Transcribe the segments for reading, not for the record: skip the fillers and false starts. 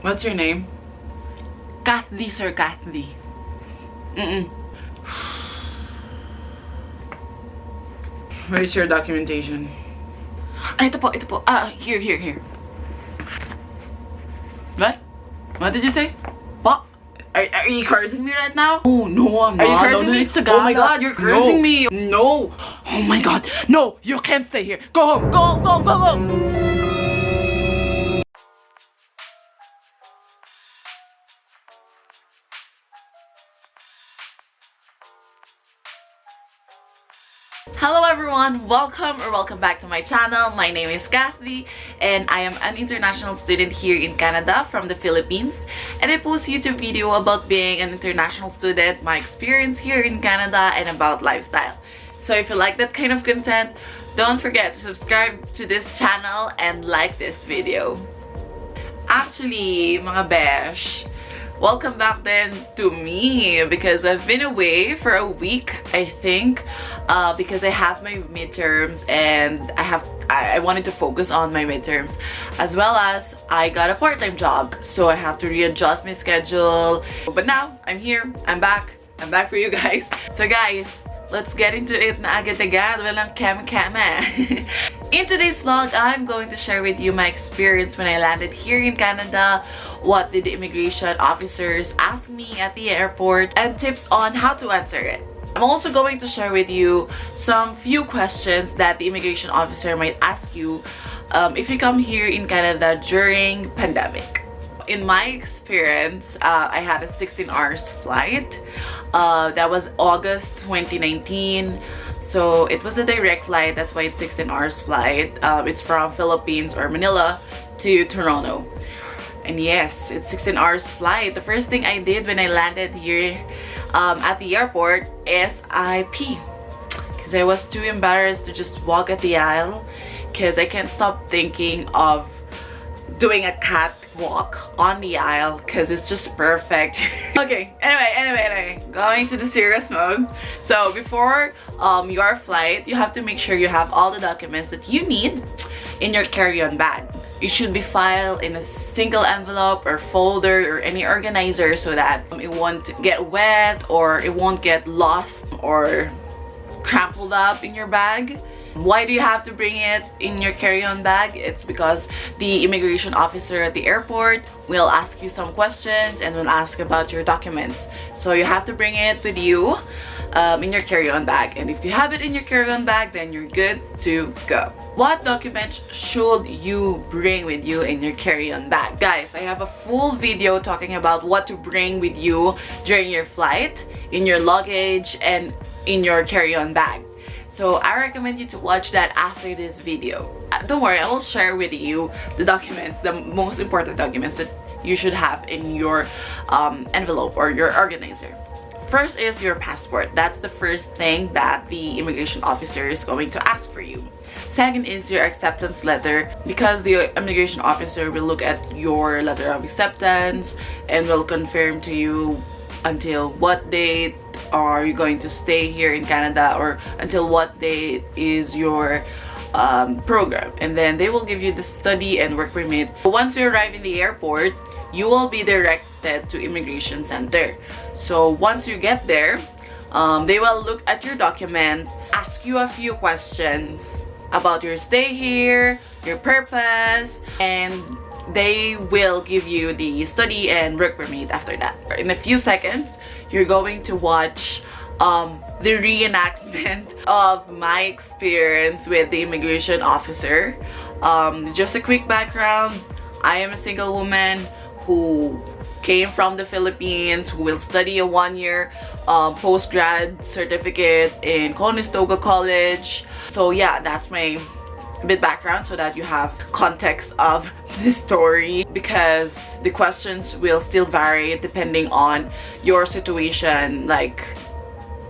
What's your name? Kath Dee, Sir Kath Dee. Where's your documentation? Ay, ito po, ito po. Here. What? What did you say? What? Are you cursing me right now? Oh, no, I'm not. Are you cursing me? It's a oh my god, you're cursing me. No. Oh my god. No, you can't stay here. Go home. Go. Hello everyone, welcome back to my channel. My name is Kath Dee and I am an international student here in Canada from the Philippines, and I post YouTube video about being an international student, my experience here in Canada, and about lifestyle. So if you like that kind of content, don't forget to subscribe to this channel and like this video. Actually, mga besh, welcome back then to me, because I've been away for a week, I think, because I have my midterms and I wanted to focus on my midterms, as well as I got a part-time job, so I have to readjust my schedule. But now I'm here, I'm back for you guys. So guys, let's get into it na agad-agad, walang keme-keme. In today's vlog, I'm going to share with you my experience when I landed here in Canada, what did the immigration officers ask me at the airport, and tips on how to answer it. I'm also going to share with you some few questions that the immigration officer might ask you if you come here in Canada during pandemic. In my experience, I had a 16 hours flight. That was August 2019. So it was a direct flight, that's why it's 16 hours flight. It's from Philippines or Manila to Toronto. And yes, it's 16 hours flight. The first thing I did when I landed here at the airport is I pee. Because I was too embarrassed to just walk at the aisle, because I can't stop thinking of doing a catwalk on the aisle because it's just perfect. Okay, anyway, going to the serious mode. So before your flight, you have to make sure you have all the documents that you need in your carry-on bag. It should be filed in a single envelope or folder or any organizer so that it won't get wet or it won't get lost or crumpled up in your bag. Why do you have to bring it in your carry-on bag? It's because the immigration officer at the airport will ask you some questions and will ask about your documents. So you have to bring it with you in your carry-on bag. And if you have it in your carry-on bag, then you're good to go. What documents should you bring with you in your carry-on bag? Guys, I have a full video talking about what to bring with you during your flight, in your luggage, and in your carry-on bag. So I recommend you to watch that after this video. Don't worry, I will share with you the documents, the most important documents that you should have in your envelope or your organizer. First is your passport. That's the first thing that the immigration officer is going to ask for you. Second is your acceptance letter, because the immigration officer will look at your letter of acceptance and will confirm to you until what date are you going to stay here in Canada, or until what date is your program, and then they will give you the study and work permit. Once you arrive in the airport, you will be directed to immigration center. So once you get there, they will look at your documents, ask you a few questions about your stay here, your purpose, and they will give you the study and work permit after that. In a few seconds, you're going to watch the reenactment of my experience with the immigration officer. Just a quick background, I am a single woman who came from the Philippines, who will study a one-year post-grad certificate in Conestoga College. So yeah, that's my bit background so that you have context of the story, because the questions will still vary depending on your situation, like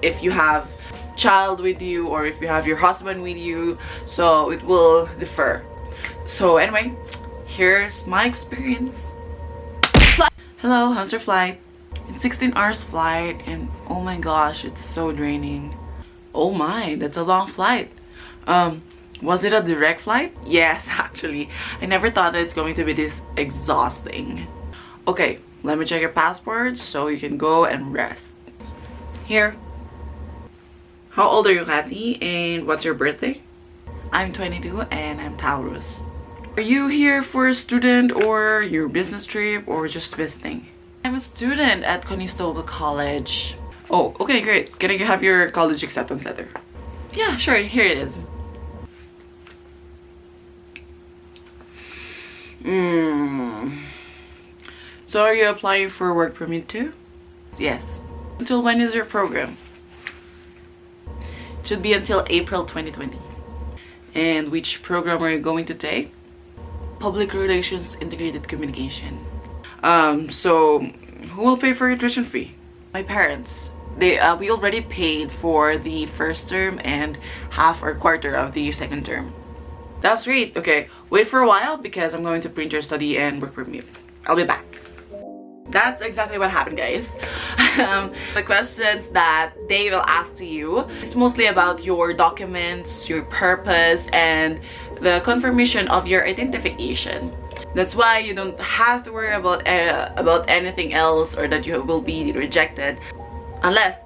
if you have child with you or if you have your husband with you, so it will differ. So anyway, here's my experience. Hello, how's your flight? It's 16 hours flight and oh my gosh, it's so draining. Oh my, that's a long flight. Was it a direct flight? Yes, actually. I never thought that it's going to be this exhausting. Okay, let me check your passport so you can go and rest. Here. How old are you, Kathy? And what's your birthday? I'm 22 and I'm Taurus. Are you here for a student or your business trip or just visiting? I'm a student at Conestoga College. Oh, okay, great. Can I have your college acceptance letter? Yeah, sure, here it is. So are you applying for a work permit too? Yes. Until when is your program? It should be until April 2020. And which program are you going to take? Public Relations Integrated Communication. So who will pay for your tuition fee? My parents. We already paid for the first term and half or quarter of the second term. That's great. Okay, wait for a while because I'm going to print your study and work permit. I'll be back. That's exactly what happened, guys. The questions that they will ask to you is mostly about your documents, your purpose, and the confirmation of your identification. That's why you don't have to worry about anything else or that you will be rejected unless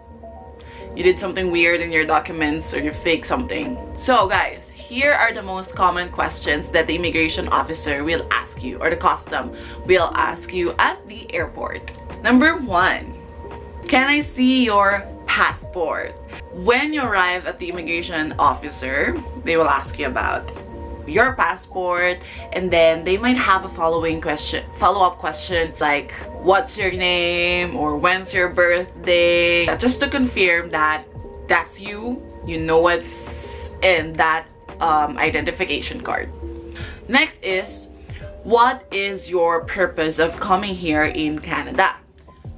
you did something weird in your documents or you fake something. So guys, here are the most common questions that the immigration officer will ask you or the custom will ask you at the airport. Number 1, can I see your passport? When you arrive at the immigration officer, they will ask you about your passport, and then they might have a follow-up question like what's your name or when's your birthday, just to confirm that that's you know what's in that identification card. Next is, what is your purpose of coming here in Canada?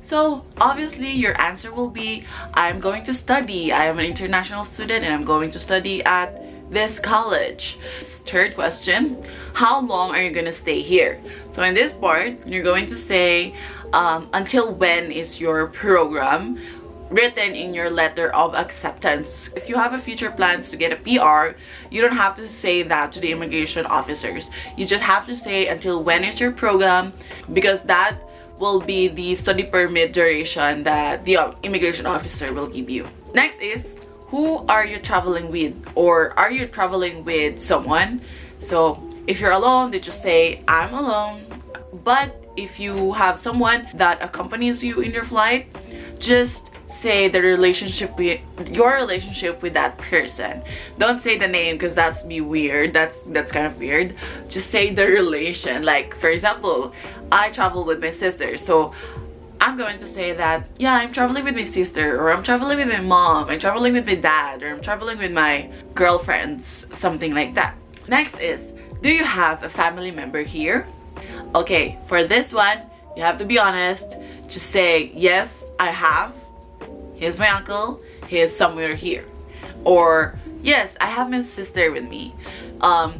So obviously your answer will be, I'm going to study. I am an international student and I'm going to study at this college. Third question, how long are you gonna stay here? So in this part, you're going to say until when is your program, written in your letter of acceptance. If you have a future plans to get a PR, you don't have to say that to the immigration officers. You just have to say until when is your program, because that will be the study permit duration that the immigration officer will give you. Next is, who are you traveling with, or are you traveling with someone? So if you're alone, they just say I'm alone. But if you have someone that accompanies you in your flight, just say the relationship with your relationship with that person. Don't say the name because that's be weird. That's kind of weird. Just say the relation. Like for example, I travel with my sister, so I'm going to say that, yeah, I'm traveling with my sister, or I'm traveling with my mom, I'm traveling with my dad, or I'm traveling with my girlfriends, something like that. Next is, do you have a family member here? Okay, for this one, you have to be honest. Just say, yes, I have. Here's my uncle, he is somewhere here. Or, yes, I have my sister with me.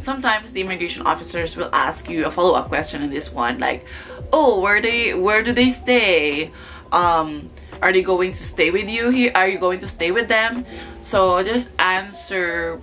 Sometimes the immigration officers will ask you a follow-up question in this one, like, oh, where do they stay? Are they going to stay with you here? Are you going to stay with them? So just answer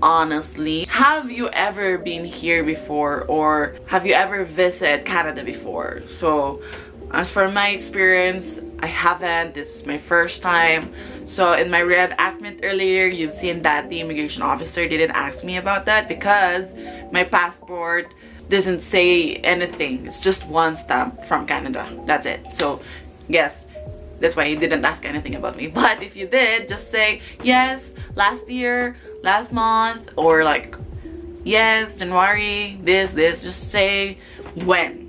honestly. Have you ever been here before, or have you ever visited Canada before? So as for my experience, I haven't. This is my first time. So in my reenactment earlier, you've seen that the immigration officer didn't ask me about that because my passport doesn't say anything. It's just one stamp from Canada. That's it. So yes, that's why he didn't ask anything about me. But if you did, just say yes, last year, last month, or like yes, January, this, just say when.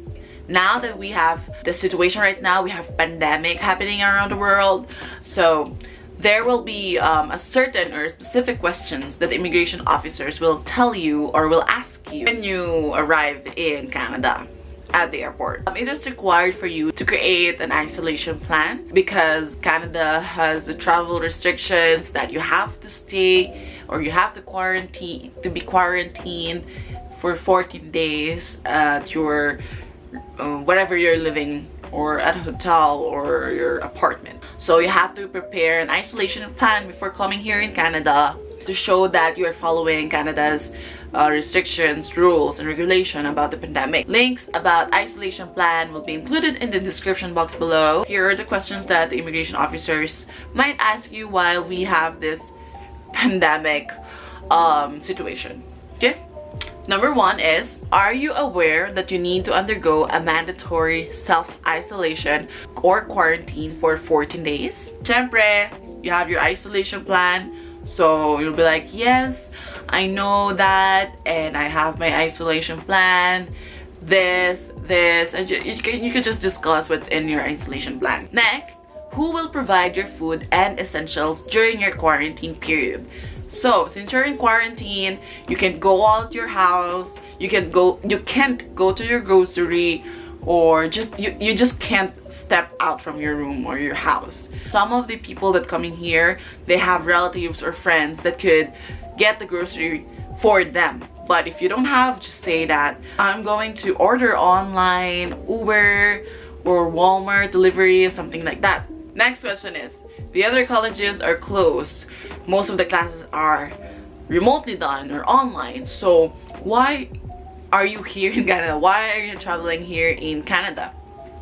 Now that we have the situation right now, we have pandemic happening around the world, so there will be a certain or specific questions that the immigration officers will tell you or will ask you when you arrive in Canada at the airport. It is required for you to create an isolation plan because Canada has the travel restrictions that you have to stay or you have to be quarantined for 14 days at your whatever you're living, or at a hotel or your apartment. So you have to prepare an isolation plan before coming here in Canada to show that you are following Canada's restrictions, rules, and regulation about the pandemic. Links about isolation plan will be included in the description box below. Here are the questions that the immigration officers might ask you while we have this pandemic situation. Okay? Number 1 is, are you aware that you need to undergo a mandatory self-isolation or quarantine for 14 days? Syempre, you have your isolation plan, so you'll be like, yes, I know that, and I have my isolation plan, this, and you can just discuss what's in your isolation plan. Next, who will provide your food and essentials during your quarantine period? So since you're in quarantine, you can go out your house, you can't go to your grocery, or you just can't step out from your room or your house. Some of the people that come in here, they have relatives or friends that could get the grocery for them. But if you don't have, just say that I'm going to order online, Uber or Walmart delivery or something like that. Next question is, the other colleges are closed. Most of the classes are remotely done or online. So why are you here in Canada? Why are you traveling here in Canada?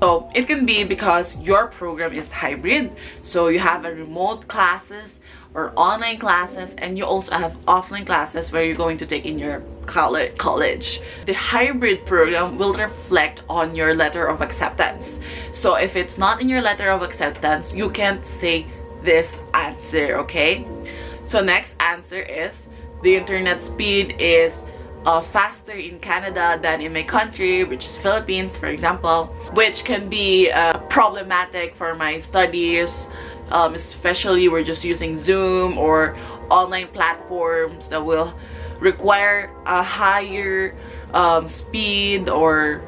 So it can be because your program is hybrid. So you have a remote classes or online classes, and you also have offline classes where you're going to take in your college. The hybrid program will reflect on your letter of acceptance. So if it's not in your letter of acceptance, you can't say this answer, okay? So next answer is, the internet speed is faster in Canada than in my country, which is Philippines, for example, which can be problematic for my studies. Especially we're just using Zoom or online platforms that will require a higher speed or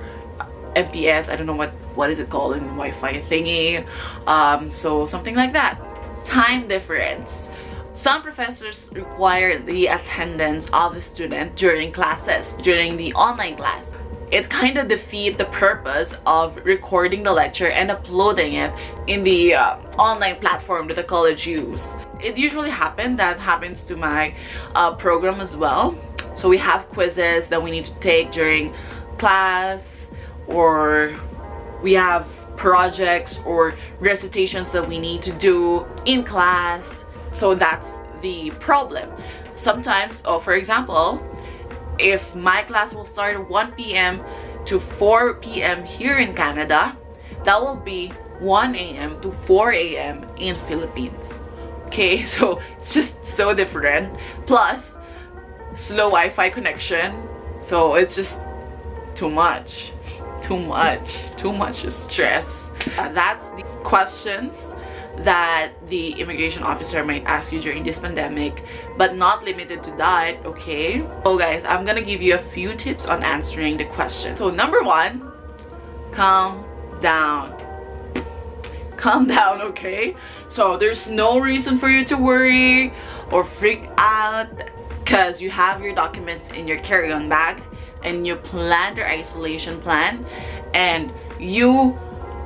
MPS. I don't know what is it called in Wi-Fi thingy. So something like that. Time difference. Some professors require the attendance of the student during classes, during the online class. It kind of defeats the purpose of recording the lecture and uploading it in the online platform that the college use. It usually happens to my program as well. So we have quizzes that we need to take during class, or we have projects or recitations that we need to do in class. So that's the problem. Sometimes, for example, if my class will start at 1 p.m. to 4 p.m. here in Canada, that will be 1 a.m. to 4 a.m. in Philippines. Okay, so it's just so different. Plus, slow Wi-Fi connection. So it's just too much stress. That's the questions that the immigration officer might ask you during this pandemic, but not limited to that, okay? So guys, I'm gonna give you a few tips on answering the question. So number 1, calm down. Calm down, okay? So there's no reason for you to worry or freak out, because you have your documents in your carry-on bag and you planned your isolation plan, and you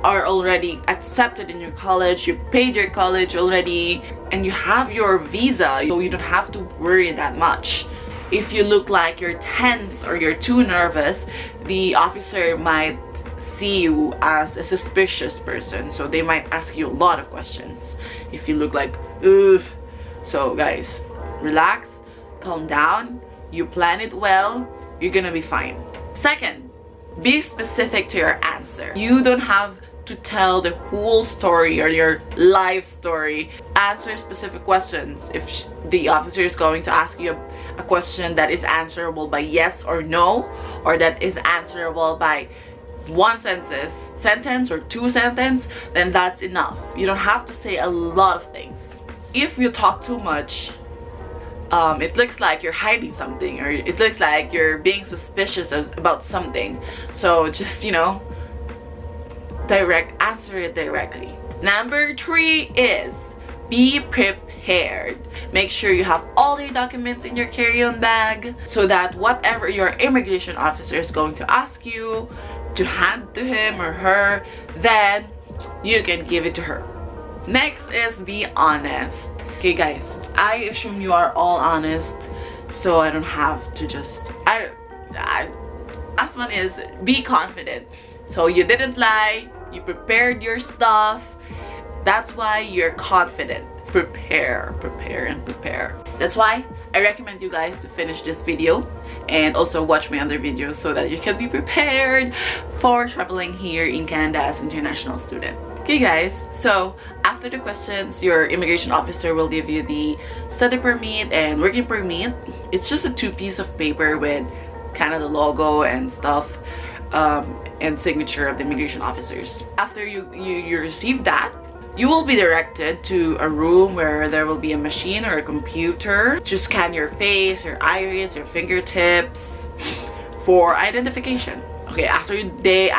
are already accepted in your college, you paid your college already, and you have your visa, so you don't have to worry that much. If you look like you're tense or you're too nervous, the officer might see you as a suspicious person, so they might ask you a lot of questions if you look like ugh. So guys, relax, calm down, you plan it well, you're gonna be fine. Second, be specific to your answer. You don't have to tell the whole story or your life story. Answer specific questions. If the officer is going to ask you a question that is answerable by yes or no, or that is answerable by one sentence or two sentences, then that's enough. You don't have to say a lot of things. If you talk too much, it looks like you're hiding something, or it looks like you're being suspicious about something. So just, you know, answer it directly. Number 3 is be prepared. Make sure you have all your documents in your carry-on bag, so that whatever your immigration officer is going to ask you to hand to him or her, then you can give it to her. Next is be honest. Okay guys, I assume you are all honest so I don't have to just last one is be confident. So you didn't lie, you prepared your stuff. That's why you're confident. Prepare, prepare, and prepare. That's why I recommend you guys to finish this video and also watch my other videos so that you can be prepared for traveling here in Canada as an international student. Okay guys, so after the questions, your immigration officer will give you the study permit and working permit. It's just a 2-piece of paper with kind of the logo and stuff, and signature of the immigration officers. After you receive that, you will be directed to a room where there will be a machine or a computer to scan your face, your iris, your fingertips for identification. Okay, after they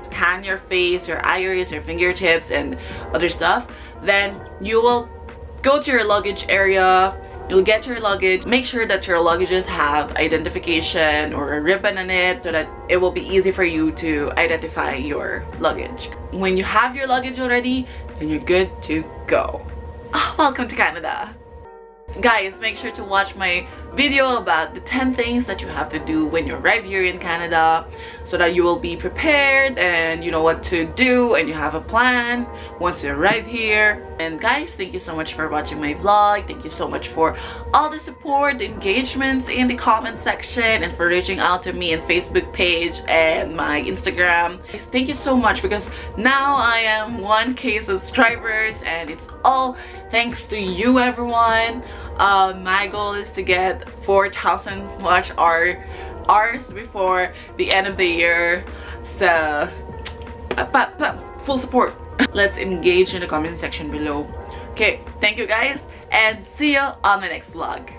scan your face, your iris, your fingertips, and other stuff, then you will go to your luggage area. You'll get your luggage. Make sure that your luggages have identification or a ribbon on it so that it will be easy for you to identify your luggage. When you have your luggage already, then you're good to go. Welcome to Canada. Guys, make sure to watch my video about the 10 things that you have to do when you arrive here in Canada so that you will be prepared and you know what to do and you have a plan once you arrive here. And guys, thank you so much for watching my vlog. Thank you so much for all the support, the engagements in the comment section, and for reaching out to me on Facebook page and my Instagram. Guys, thank you so much, because now I am 1K subscribers and it's all thanks to you, everyone. My goal is to get 4,000 watch hours before the end of the year, so full support. Let's engage in the comment section below. Okay, thank you guys, and see you on the next vlog.